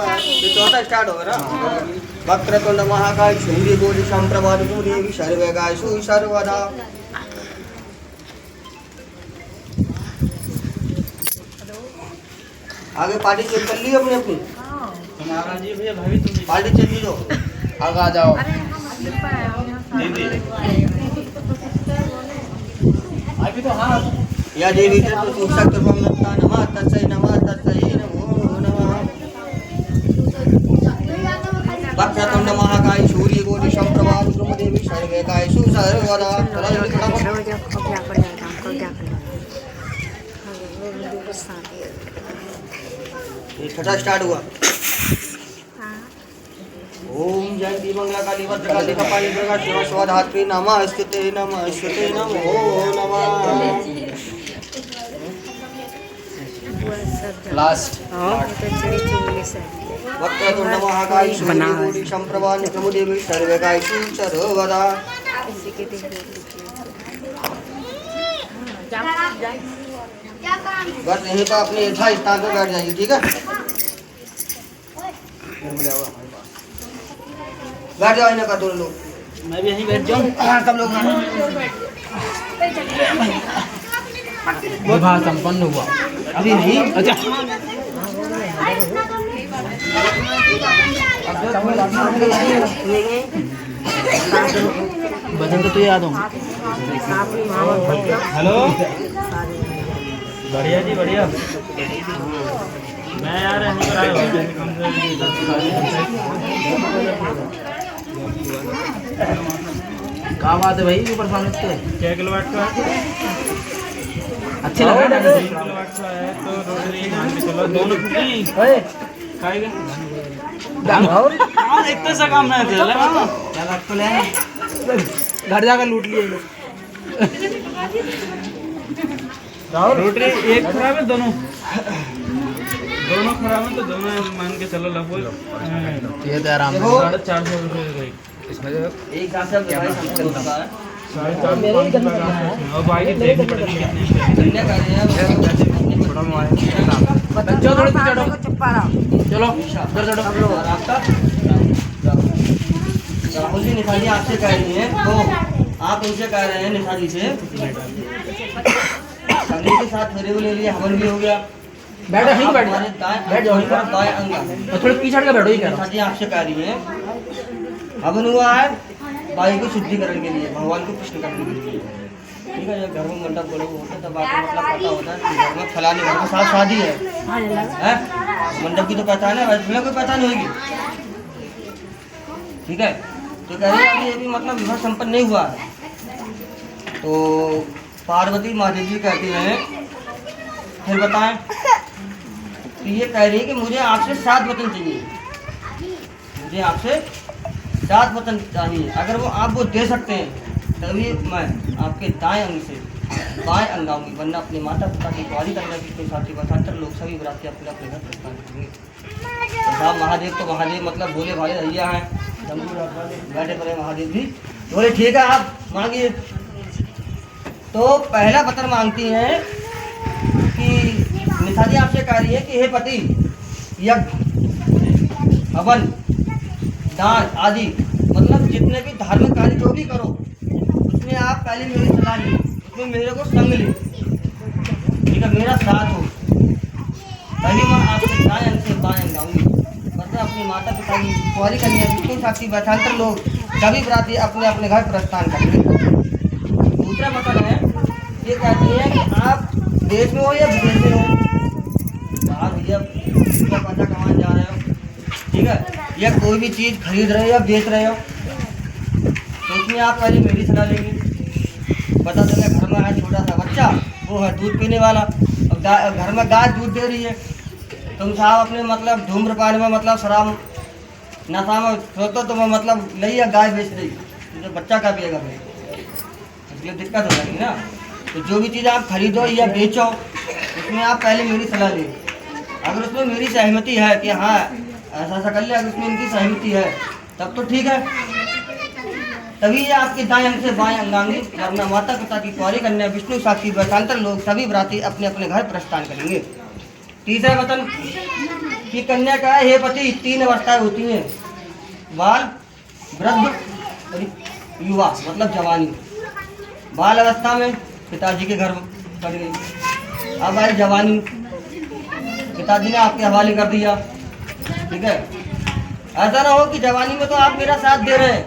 चौथा स्टार्ट होगा ना। वक्रतुंड महाकाय सूर्यकोटि समप्रभा देवी सर्वगायसु सर्वदा। आगे पार्टी चेक कर ली अपने अपनी। तुम्हारा जी भैया भाभी तुम पार्टी चेक ली दो। आगे आ जाओ दीदी अभी तो हाँ या देवी तो सुशक्त ब्रह्मता नमः तस्मै नमः तस्मै नमो नमः। वक्रतुंड महाकाय सूर्यकोटि समप्रभा देवी सर्वगायसु सर्वदा। छठा स्टार्ट हुआ। ओम जयंती मंगला काली भद्रकाली कपाली दुर्गा शिवा स्वधात्री नमस्ते नमस्ते नमो नमः। लास्ट वक्रतुंड महाकाय सूर्यकोटि समप्रभा देवी सर्वगायसु सर्वदा। बस यहीं पर अपने यथा स्थान पर बैठ जाइए, ठीक है। बैठ जाओ इन्हें का दोनों लोग। मैं भी यहीं बैठ जाऊँ सब लोग विवाह संपन्न हुआ अभी नहीं। अच्छा बदन तो याद हूँ। हेलो बढ़िया जी बढ़िया। मैं यार क्या बात है भाई परफॉर्मेंस पे क्या किलोवाट का अच्छे लग रहे हैं। किलोवाट का है तो रोटरी चलो दोनों खाएगा और एक तो सा काम ना है क्या बात तो ले घर जाकर लूट लिए रोटरी एक खराब है दोनों खराब है तो दोनों मान के चलो लगभग ये तो आराम से 450 रुपये इसमें एक साथ सब होता है। और भाई देखनी पड़ेगी कितने थोड़ा मोबाइल चलो चलो चलो आपका राहुल जी निशा जी आपसे कह रही हैं तो आप उनसे कह रहे हैं निशा जी से संगीत के साथ फेरे ले लिए हवन भी हो गया। बैठो यहीं बैठ बैठ जाओ दाएं अंग थोड़े पीछे हट के बैठो ही कह निशा जी आपसे कह रही हैं हवन हुआ है वायु को शुद्धिकरण के लिए भगवान को प्रश्न करने के लिए, ठीक है। जब घर में मंडप बड़े होते तब आपको मतलब पता होता है कि घर में फलाने घर के साथ शादी है मंडप की तो पहचान है वैसे कोई पहचान होगी, ठीक है। तो कह रहे हैं कि ये भी मतलब विवाह संपन्न नहीं हुआ है। तो पार्वती महादेव जी कहती हैं फिर बताएं तो ये कह रही है कि मुझे आपसे 7 वचन चाहिए, मुझे आपसे 7 वचन चाहिए। अगर वो दे सकते हैं तभी मैं आपके दाएं अंग से बाएं अंग आऊँगी, वरना अपने माता पिता की ग्वारी करना कितने साथी बसातर लोग सभी बराती अपने अपने घर प्रस्थान करेंगे। साहब महादेव तो महादेव मतलब भोले भाले भैया हैं, बैठे पड़े महादेव जी बोले ठीक है आप मांगिए। तो पहला वचन मांगती हैं कि निशा जी आपसे कह रही है कि हे पति यज्ञ हवन दान आदि मतलब जितने भी धार्मिक कार्य जो भी करो उसमें आप पहले मेरी सलाह ली, उसमें मेरे को संग ले, ठीक है, मेरा साथ हो, तभी मैं आपके दाएं अंग से बाएं अंग आऊँगी। मतलब अपनी माता पिता की कुंवारी कन्या बिल्कुल साक्षी बैठाकर लोग सभी बराती अपने अपने घर प्रस्थान करेंगे। दूसरा मतलब है ये कहती है कि आप देश में हो या विदेश में हो, बाहर भैया पैसा कमाने जा रहे हो, ठीक है, या कोई भी चीज़ खरीद रहे हो या बेच रहे हो तो उसमें आप पहले मेरी सलाह लेंगे। पता चले घर में है छोटा सा बच्चा वो है दूध पीने वाला, अब घर में गाय दूध दे रही है, तुम साहब अपने मतलब धूम्रपान में मतलब शराब नशा में सोचो तो मैं मतलब नहीं है गाय बेच रही तो बच्चा का पिएगा फिर, इसलिए दिक्कत हो जाएगी ना। तो जो भी चीज़ आप खरीदो या बेचो उसमें आप पहले मेरी सलाह लें। अगर उसमें मेरी सहमति है कि हाँ ऐसा ऐसा कर ले, अगर उसमें इनकी सहमति है तब तो ठीक है, तभी ये आपके दाएं अंग से बाएं अंगांगी, वरना माता पिता की कुंवारी कन्या विष्णु साक्षी वैशांतर लोग सभी बराती अपने अपने घर प्रस्थान करेंगे। तीसरा वचन कि कन्या का है, हे पति 3 अवस्थाएं होती हैं, बाल, वृद्ध और युवा मतलब जवानी। बाल अवस्था में पिताजी के घर पड़ गई, अब आई जवानी, पिताजी ने आपके हवाले कर दिया, ठीक है। ऐसा ना हो कि जवानी में तो आप मेरा साथ दे रहे हैं,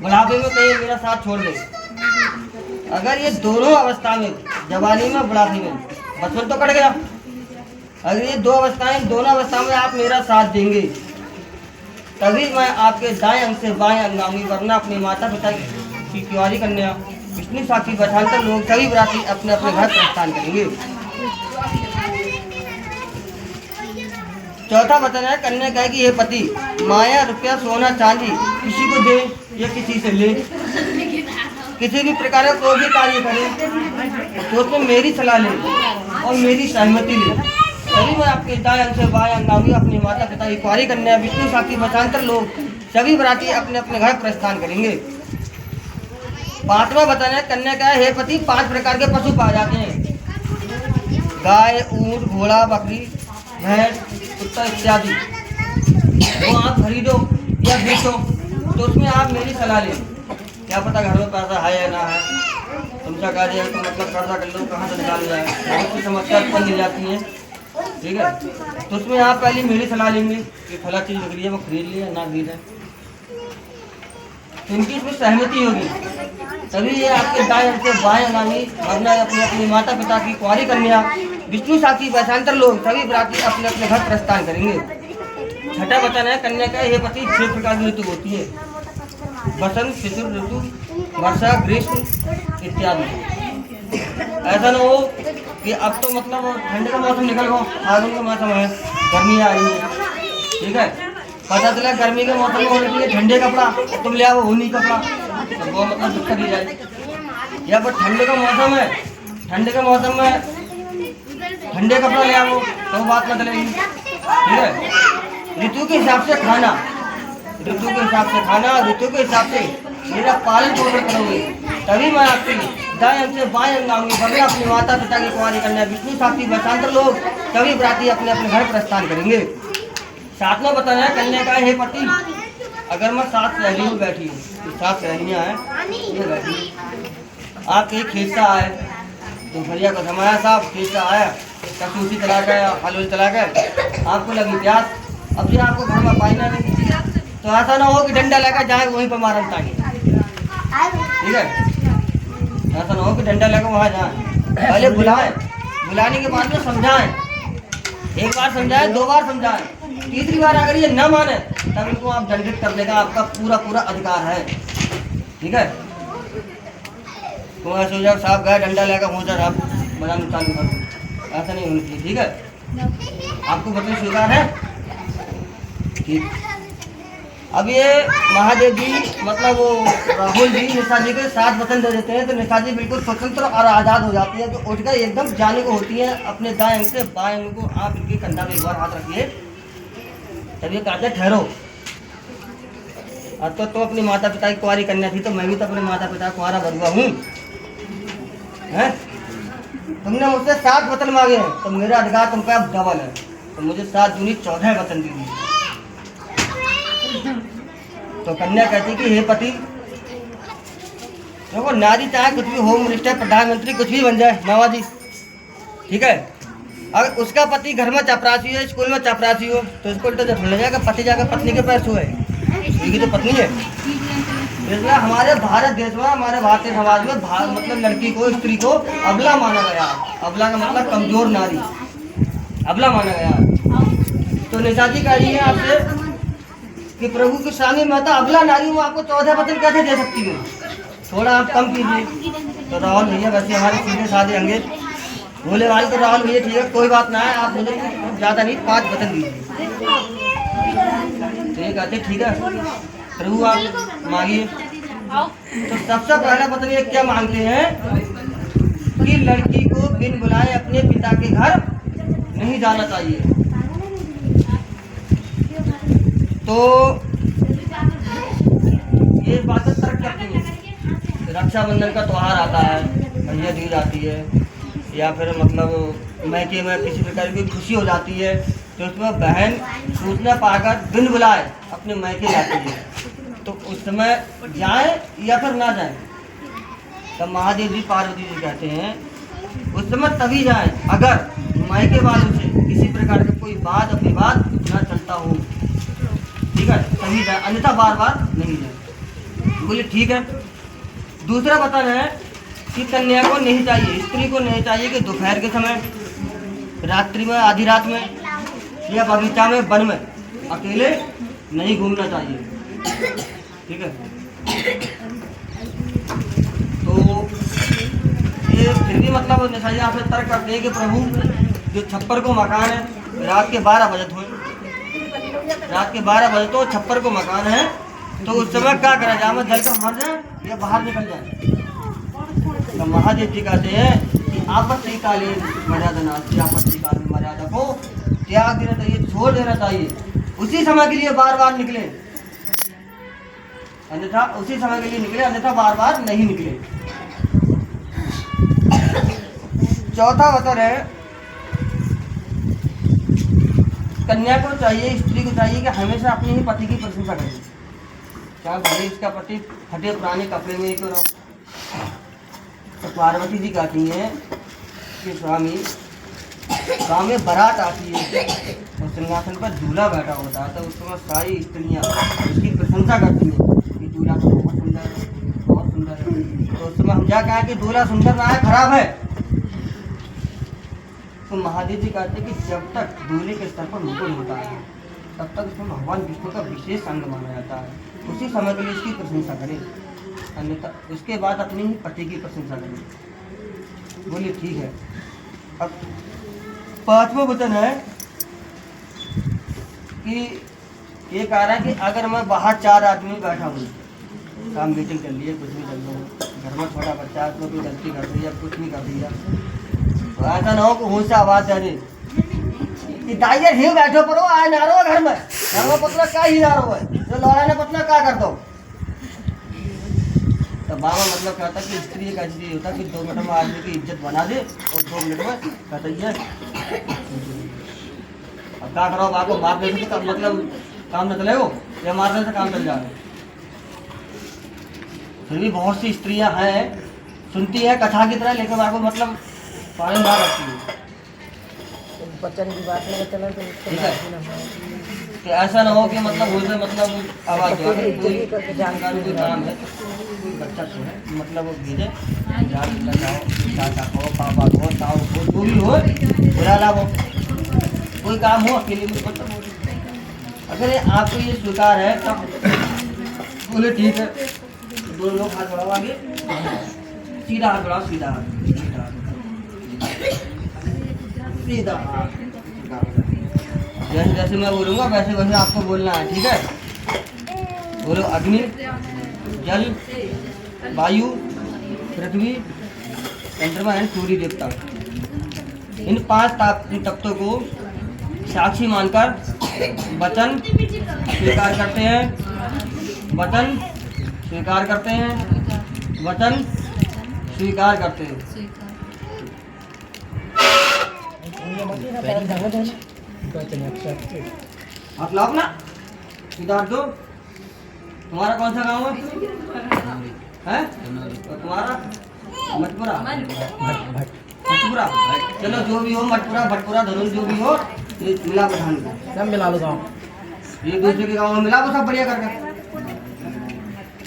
बुढ़ापे में कहीं मेरा साथ छोड़ दें। अगर ये दोनों अवस्था में, जवानी में बुढ़ापे में, बचपन तो कट गया, अगर ये 2 अवस्थाएं, दोनों अवस्था में आप मेरा साथ देंगे तभी मैं आपके दाएं अंग से बाएं अंग आऊंगी, वरना अपने माता पिता की कुंवारी कन्या, विष्णु साक्षी बैठाकर लोग सभी बराती अपने अपने घर प्रस्थान करेंगे। चौथा वचन है, कन्या कहे कि हे पति, माया, रुपया, सोना, चांदी किसी को दे या किसी से ले, किसी भी प्रकार का कोई भी कार्य करे तो उसमें मेरी सलाह ले और मेरी सहमति ले, तभी मैं आपके दाएं अंग से बाएं अंग आऊंगी, अपने माता पिता की कुंवारी कन्या, विष्णु साक्षी बैठाकर लोग सभी बराती अपने अपने घर प्रस्थान करेंगे। 5वां वचन है, कन्या का हे पति, 5 प्रकार के पशु पाए जाते हैं, गाय, ऊंट, घोड़ा, बकरी, भैंस, कुत्ता इत्यादि। वो आप खरीदो या बेचो तो उसमें आप मेरी सलाह लें, क्या पता घर में पैसा है या ना है, तुमसा कार्य है तो मतलब कर्जा कर लो, कहाँ से निकाल जाए, बहुत सी समस्या उत्पन्न हो जाती है, ठीक है। तो उसमें आप पहले मेरी सलाह लेंगे कि फला चीज़ लग रही है वो खरीद लिया ना खरीद है, तो इनकी इसमें सहमति होगी तभी ये आपके दाएं अंग से बाएं अंग आएंगी, वरना अपने अपनी माता पिता की कुंवारी कन्या, विष्णु साक्षी बैठाकर लोग सभी बराती अपने अपने घर प्रस्थान करेंगे। 6ठा वचन है, कन्या का हे पति, 6 प्रकार की ऋतु होती है, बसंत, शिशिर ऋतु, वर्षा, ग्रीष्म इत्यादि। ऐसा ना हो कि अब तो मतलब ठंड का मौसम निकल गया, फागुन का मौसम है, गर्मी आ रही है, ठीक है, पता चला गर्मी के मौसम में होने के लिए ठंडे कपड़ा तुम ले आओ, ऊनी कपड़ा, तो वो मतलब दिक्कत ही जाए। या फिर ठंडे का मौसम है, ठंडे के मौसम में ठंडे कपड़ा ले आओ तो बात न चलेगी, ठीक है। ऋतु के हिसाब से खाना, ऋतु के हिसाब से खाना, ऋतु के हिसाब से मेरा पालन पोषण करोगे तभी मैं आपकी दाएं अंग से बाएं अंग आऊंगी, वरना अपनी माता पिता की कुंवारी कन्या, विष्णु साक्षी बैठाकर लोग सभी बराती अपने अपने घर प्रस्थान करेंगे। 7वां बताना है, कन्या का हे पति, अगर मैं 7 सहेली में बैठी हूँ, 7 सहेलियाँ हैं ये बैठी, आप एक खेत से आए, दोपहरिया को जमाया साहब, खेत से आया, कसूसी चला गया, हलवल चला गया, आपको लगी प्यास, अब भी आपको घर में पानी नहीं, तो ऐसा ना हो कि डंडा लेकर जाए वहीं पर मारन ताकि, ठीक है, ऐसा ना हो कि डंडा लेकर वहाँ जाए, पहले बुलाएं, बुलाने के बाद में समझाएं, 1 बार समझाएं, 2 बार समझाएं, 3री बार अगर ये न माने तब इनको आप दंडित करने का आपका पूरा अधिकार है, ठीक है। तो ऐसे हो जाए साहब गए डंडा लेकर हो जाए आप बड़ा नुकसान कर, ऐसा नहीं होना चाहिए, ठीक है। आपको वचन स्वीकार है, ठीक। अब ये महादेव जी मतलब वो राहुल जी निशा जी को 7 वचन दे देते हैं, तो निशा जी बिल्कुल स्वतंत्र और आज़ाद हो जाती है, तो उठकर एकदम जाने को होती है अपने दाएं अंग से बाएं अंग को, आप इनके कंधा पे 1 बार हाथ रखिए, तब ये कहते ठहरो। अब तो अपनी माता पिता की कुंवारी कन्या थी, तो मैं भी तो अपने माता पिता का कुंवारा बरुआ हूँ, हैं? तुमने मुझसे 7 वचन मांगे हैं, तो मेरा अधिकार तुमका अब डबल है, तो मुझे 7 दूनी 14 वचन दीजिए। तो कन्या कहती कि हे पति, देखो नारी चाहे कुछ भी, होम मिनिस्टर, प्रधानमंत्री, कुछ भी बन जाए, मामाजी, ठीक है, अगर उसका पति घर में चपरासी हो, स्कूल में चपरासी हो, तो स्कूल तो जब ले जाएगा, पति जाकर पत्नी के पैर छुए, ये तो पत्नी है। इसलिए हमारे भारत देश में, हमारे भारतीय समाज में मतलब लड़की को, स्त्री को अबला माना गया, अबला का मतलब कमजोर नारी, अबला माना गया। तो निशा जी कह रही है आपसे कि प्रभु के सामने मैं तो अबला नारी हूँ, आपको 14 वचन कैसे दे सकती हूँ, थोड़ा आप कम कीजिए। तो राहुल भैया वैसे हमारे सीधे साधे अंगे बोले भाई, तो राहुल भैया ठीक है कोई बात ना है, आप मुझे ज़्यादा नहीं 5 वचन दीजिए। तो ये कहते ठीक है प्रभु आप मांगिए। तो सबसे पहला वचन ये क्या मांगते हैं कि लड़की को बिन बुलाए अपने पिता के घर नहीं जाना चाहिए। तो ये बातें तर्क करती हैं। रक्षाबंधन का त्यौहार आता है, भैया दूज आती है, या फिर मतलब मैके में किसी प्रकार की खुशी हो जाती है, तो उसमें बहन सूचना पाकर बिन बुलाए अपने मैके जाती है, तो उस समय जाए या फिर ना जाए। तब महादेव जी पार्वती जी कहते हैं उस समय तभी जाए अगर मायके वालों से किसी प्रकार का कोई वाद विवाद न चलता हो, ठीक है, तभी जाए, अन्यथा बार बार नहीं जाए। बोले ठीक है। दूसरा वचन है कि कन्या को नहीं चाहिए, स्त्री को नहीं चाहिए कि दोपहर के समय, रात्रि में, आधी रात में या बगीचा में, वन में अकेले नहीं घूमना चाहिए, ठीक है। तो ये फिर भी मतलब निशाई आप से तर्क करते हैं कि प्रभु जो छप्पर को मकान है, रात के 12 बजे हुए, रात के 12 बजे तो छप्पर को मकान है, तो उस समय क्या करा जाए, मैं जल कर मर जाए या बाहर निकल जाए। तो महादेव जी कहते हैं कि आपत्तिकालीन मर्यादा नास्ति, आपत्तिकालीन मर्यादा को त्याग देना चाहिए, छोड़ देना चाहिए। उसी समय के लिए बार बार निकले, अन्यथा उसी समय के लिए निकले, अन्यथा बार बार नहीं निकले। चौथा वचन है कन्या को चाहिए, स्त्री को चाहिए कि हमेशा अपने ही पति की प्रशंसा करे, चाहे भले इसका पति फटे पुराने कपड़े में क्यों ना। तो पार्वती जी कहती हैं कि स्वामी गाँव में बारात आती है और सिंहासन पर दूल्हा बैठा होता है, तो उस समय सारी स्त्रियाँ उसकी प्रशंसा करती हैं कि दूल्हा तो बहुत सुंदर है, बहुत सुंदर है। तो उस समय हम क्या कहें कि दूल्हा सुंदर ना है, खराब है। तो महादेव जी कहते हैं कि जब तक दूल्हे के स्तर पर मुकुट होता है तब तक उसमें भगवान विष्णु का विशेष अंग माना जाता है, उसी समय के लिए इसकी प्रशंसा करें, अन्यथा उसके बाद अपनी ही पति की प्रशंसा करें। बोलिए ठीक है। अब 5वां वचन है कि ये कह रहा है कि अगर मैं बाहर 4 आदमी बैठा हूँ, काम मीटिंग कर लिए, कुछ भी कर लो, घर में छोटा बच्चा है तो कोई गलती कर दी या कुछ भी कर दिया, तो ऐसा ना हो कि मुँह से आवाज़ आ जाए कि दाइया ही बैठो पड़ो, आए ना रहो घर में पतला क्या ही ना रहो है, जो लौड़ा ने पतला क्या कर दो। तो बाबा मतलब कहता है कि स्त्री एक ऐसी चीज होता है कि 2 मिनट में आदमी की इज्जत बना दे और 2 मिनट में कहता है अब क्या करो, आपको मार देने से मतलब काम न चले हो या मारने से काम चल जाए। फिर भी बहुत सी स्त्रियां हैं सुनती है कथा की तरह, लेकिन आपको मतलब पानी ना रखती है, बच्चन की बात नहीं चला तो ठीक है। कि ऐसा ना हो कि मतलब उसे मतलब आवाज़ कोई जानकारी कोई काम है, कोई बच्चा तो है मतलब वो भेजे जाओ, चाचा को, पापा को, ताऊ को, जो भी हो, बुरा लाभ हो, कोई काम हो अकेले में मतलब हो। अगर आपको ये स्वीकार है तब बोले ठीक है, 2 लोग हाथ बढ़ाओ आगे, सीधा हाथ बढ़ाओ, सीधा हाथ, सीधा हाथ। जैसे जैसे मैं बोलूँगा वैसे वैसे आपको बोलना है, ठीक है। बोलो अग्नि, जल, वायु, पृथ्वी, चंद्रमा एंड सूर्य देवता, इन 5 तत्वों को साक्षी मानकर वचन स्वीकार करते हैं, वचन स्वीकार करते हैं, वचन स्वीकार करते हैं। आप लाओ ना सिद्धार्थ दो, तुम्हारा कौन सा गाँव है? और तुम्हारा मटपुरा, मटपुरा, चलो जो भी हो, मटपुरा, भटपुरा, धनुष जो भी हो, ये मिला बधान सब मिला लो गाँव, ये दूसरे के गाँव में मिला वो सब बढ़िया करके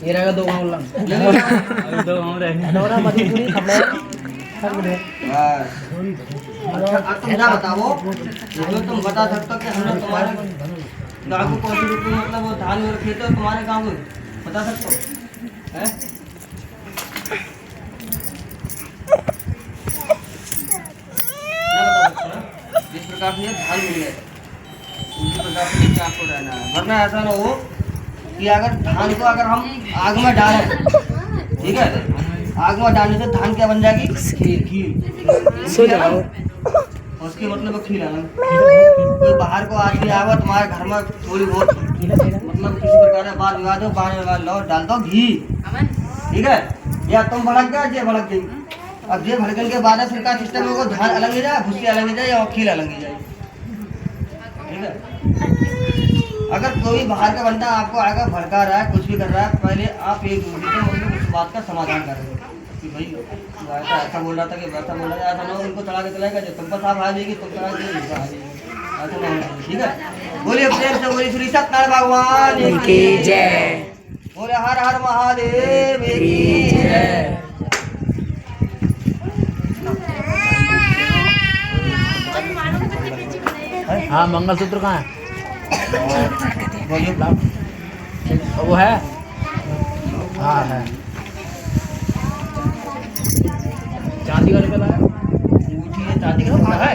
ये रहेगा 2 गाँव अभी 2 गाँव रहेगा, मधुपुरी सब मिले। अच्छा अब तुम क्या बताओ, इसमें तुम बता सकते हो कि हमने तुम्हारे गाँव को कौन सी रूप में मतलब वो धान में रखे थे, तुम्हारे गाँव को बता सकते हो हैं? जिस प्रकार से ये धान मिल गए उसी प्रकार से नीचे आपको रहना है, वरना ऐसा ना हो कि अगर धान को अगर हम आग में डालें, ठीक है, आग में डालने से धान क्या बन जाएगी, खीर, उसकी मतलब खीर अलग। कोई बाहर को आदमी आएगा तुम्हारे घर में थोड़ी बहुत मतलब किसी प्रकार का बात विवाद हो, पानी में लो डाल दो घी, ठीक है, या तुम भड़क गया जे भड़क गई। अब ये भड़कन के बाद फिर का सिस्टम होगा, धान अलग ही जाए, भूसी अलग ही जाए या खीर अलग ही जाए, ठीक है। अगर कोई बाहर का बंदा आपको आएगा भड़का रहा है, कुछ भी कर रहा है, पहले आप एक दूसरे से मतलब उस बात का समाधान करें कि भाई ऐसा बोल रहा था कि वैसा बोल रहा था, ऐसा ना हो उनको चढ़ा के चलाएगा, जब तुम पर साफ आ जाएगी तुम चढ़ा के ऐसा ना होना, ठीक है। बोलिए प्रेम से बोलिए श्री सत्यनारायण भगवान की जय, बोले हर हर महादेव की जय। हाँ मंगलसूत्र कहाँ है? वो है? हाँ है। चांदी का रुपया लाया? चांदी का है?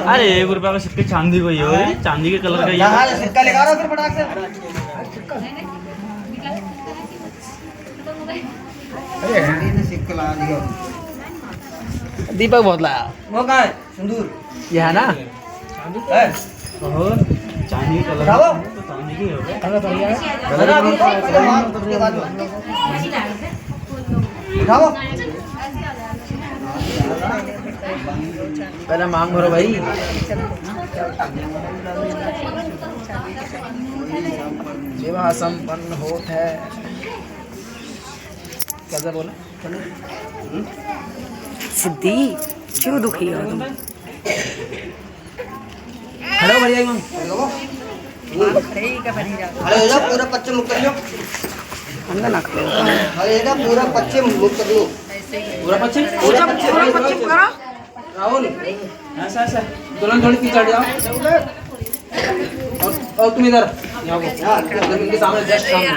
अरे 1 रुपया का सिक्के चांदी को ही हो, चांदी के कलर का ये सिक्का लगा रहा फिर फटाक से। सिक्का लगा दिया। दीपक बहुत लाया। वो कहाँ है? सिंदूर ये है ना? है? चांदी के कलर उठाओ। तो चांदी की हो गया। अगर बढ़िया है। पहले अभी उठाओ, पहले मार, उसके बाद उठाओ। पहले मांग भरो भाई। विवाह संपन्न होत है। कैसे बोला? सिद्धि क्यों दुखी हो तुम? हेलो बढ़िया मांग। अरे इधर पूरा पश्चिम मुक्त कर लो। अंदर ना करो। अरे इधर पूरा पश्चिम मुक्त कर लो। पूरा पश्चिम? पूरा पश्चिम करो। राहुल ऐसा ऐसा दोनों थोड़ी पीछे हट जाओ। और तुम इधर यहाँ को जमीन के सामने जस्ट सामने।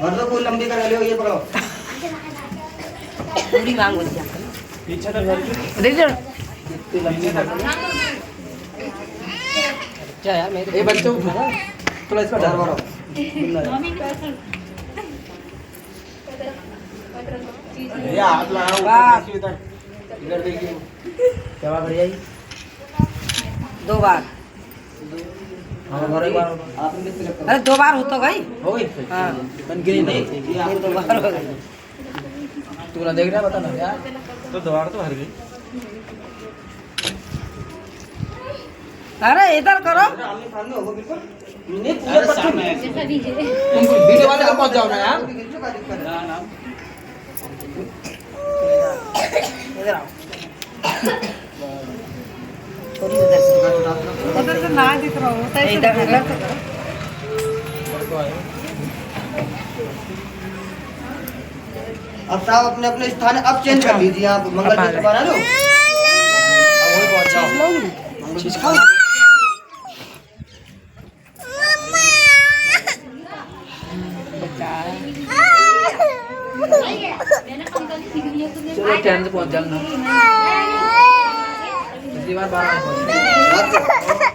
भर दो, कोई लंबी कर लो, ये पकड़ो। पूरी मांगो दिया। पीछे तो घर की देख जरा। इतनी लंबी कर क्या यार मेरे ये बच्चों को थोड़ा इसका डर भरो। ये हाथ लगाओ इधर देखिए। क्या बात बढ़िया जी? 2 बार। हाँ भरो एक बार। आपने कितने रखा? अरे 2 बार हो तो गई। हो गई? हाँ। बन गिरी नहीं। ये 2 बार हो गई। तू ना देख रहा बता ना यार। तो द्वार तो भर गई। अरे इधर करो। आमने सामने होगा बिल्कुल। नहीं पूरा पश्चिम है। तुम वीडियो वाले को पहुंच जाओ ना यार। इधर आओ। थोड़ी उधर से ना दिख रहा हो। इधर से करो। अब साहब अपने अपने स्थान अब चेंज कर लीजिए। आप मंगल सूत्र बना लो। अब वही पहुंच जाओ। चीज खाओ। चलो टाइम से पहुंच जाना। पिछली बार 12 बजे।